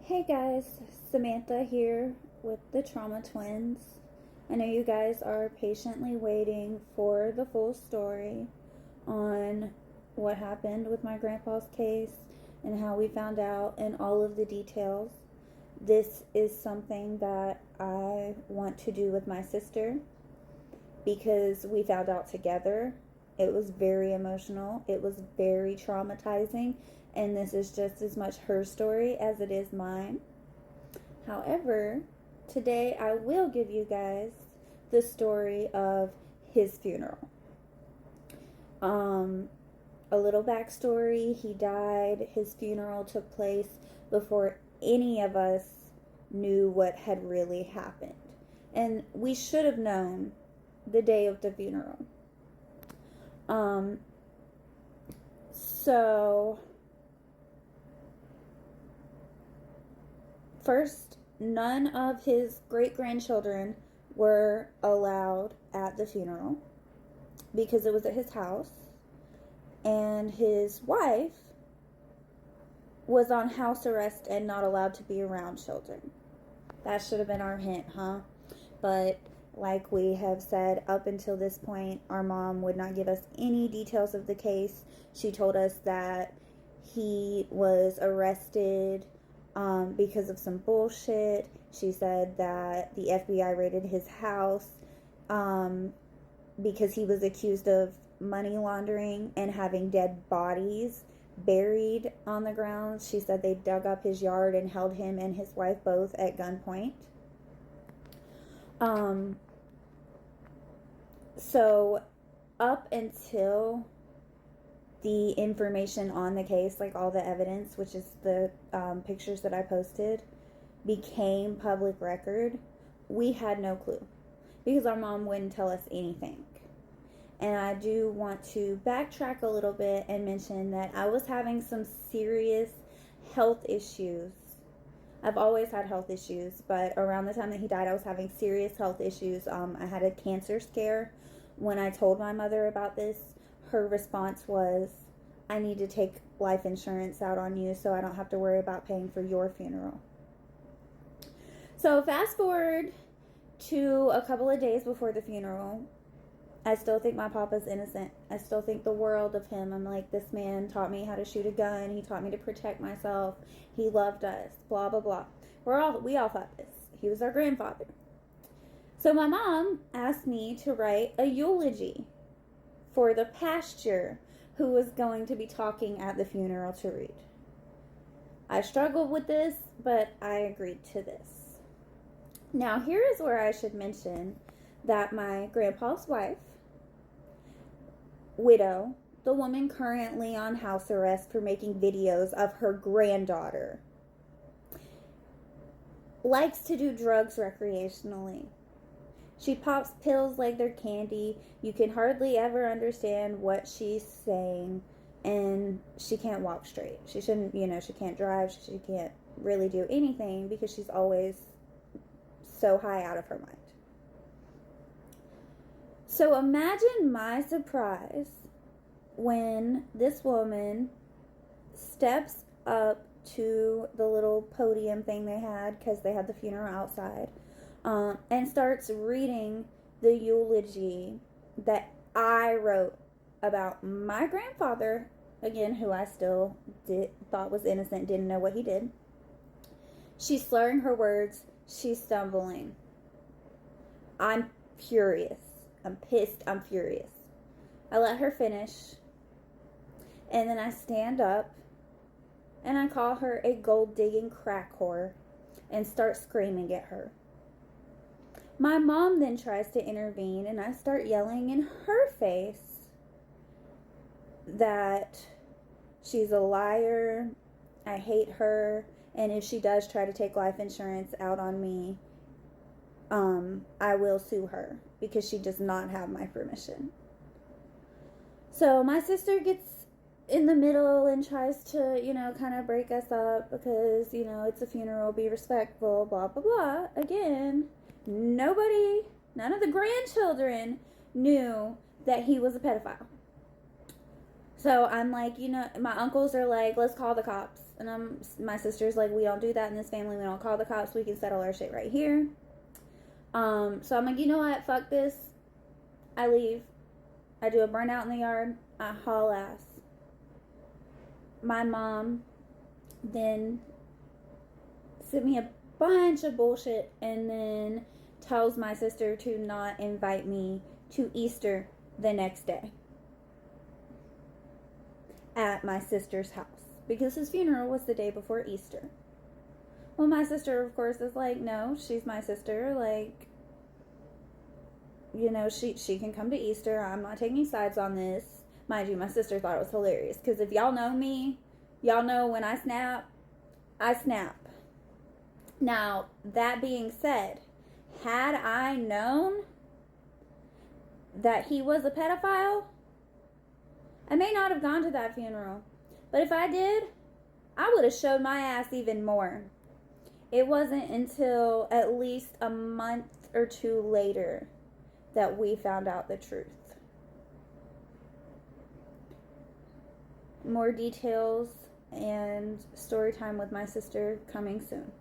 Hey guys, Samantha here with the Trauma Twins. I know you guys are patiently waiting for the full story on what happened with my grandpa's case and how we found out and all of the details. This is something that I want to do with my sister because we found out together. It was very emotional, it was very traumatizing, and this is just as much her story as it is mine. However, today I will give you guys the story of his funeral. A little backstory: he died, his funeral took place before any of us knew what had really happened. And we should have known the day of the funeral. So first, none of his great-grandchildren were allowed at the funeral because it was at his house, and his wife was on house arrest and not allowed to be around children. That should have been our hint, huh? But like we have said, up until this point, our mom would not give us any details of the case. She told us that he was arrested because of some bullshit. She said that the FBI raided his house because he was accused of money laundering and having dead bodies buried on the ground. She said they dug up his yard and held him and his wife both at gunpoint. So up until the information on the case, like all the evidence, which is the pictures that I posted, became public record, we had no clue because our mom wouldn't tell us anything. And I do want to backtrack a little bit and mention that I was having some serious health issues. I've always had health issues, but around the time that he died, I was having serious health issues. I had a cancer scare. When I told my mother about this, her response was, I need to take life insurance out on you so I don't have to worry about paying for your funeral. So fast forward to a couple of days before the funeral. I still think my papa's innocent. I still think the world of him. I'm like, this man taught me how to shoot a gun. He taught me to protect myself. He loved us. Blah, blah, blah. We all thought this. He was our grandfather. So my mom asked me to write a eulogy for the pastor who was going to be talking at the funeral to read. I struggled with this, but I agreed to this. Now, here is where I should mention that my grandpa's wife, widow, the woman currently on house arrest for making videos of her granddaughter, likes to do drugs recreationally. She pops pills like they're candy. You can hardly ever understand what she's saying, and she can't walk straight. She shouldn't, she can't drive. She can't really do anything because she's always so high out of her mind. So imagine my surprise when this woman steps up to the little podium thing they had, because they had the funeral outside, and starts reading the eulogy that I wrote about my grandfather, again, who I still thought was innocent, didn't know what he did. She's slurring her words. She's stumbling. I'm furious. I'm pissed. I'm furious. I let her finish. And then I stand up and I call her a gold-digging crack whore and start screaming at her. My mom then tries to intervene, and I start yelling in her face that she's a liar, I hate her, and if she does try to take life insurance out on me, I will sue her because she does not have my permission. So my sister gets in the middle and tries to, kind of break us up because, it's a funeral, be respectful, blah, blah, blah. Again, none of the grandchildren knew that he was a pedophile. So I'm like, my uncles are like, let's call the cops. And my sister's like, we don't do that in this family. We don't call the cops. We can settle our shit right here. So I'm like, you know what? Fuck this. I leave. I do a burnout in the yard. I haul ass. My mom then sent me a bunch of bullshit and then tells my sister to not invite me to Easter the next day at my sister's house because his funeral was the day before Easter. Well, my sister, of course, is like, no, she's my sister. Like, you know, she can come to Easter. I'm not taking sides on this. Mind you, my sister thought it was hilarious because if y'all know me, y'all know when I snap, I snap. Now, that being said, had I known that he was a pedophile, I may not have gone to that funeral. But if I did, I would have showed my ass even more. It wasn't until at least a month or two later that we found out the truth. More details and story time with my sister coming soon.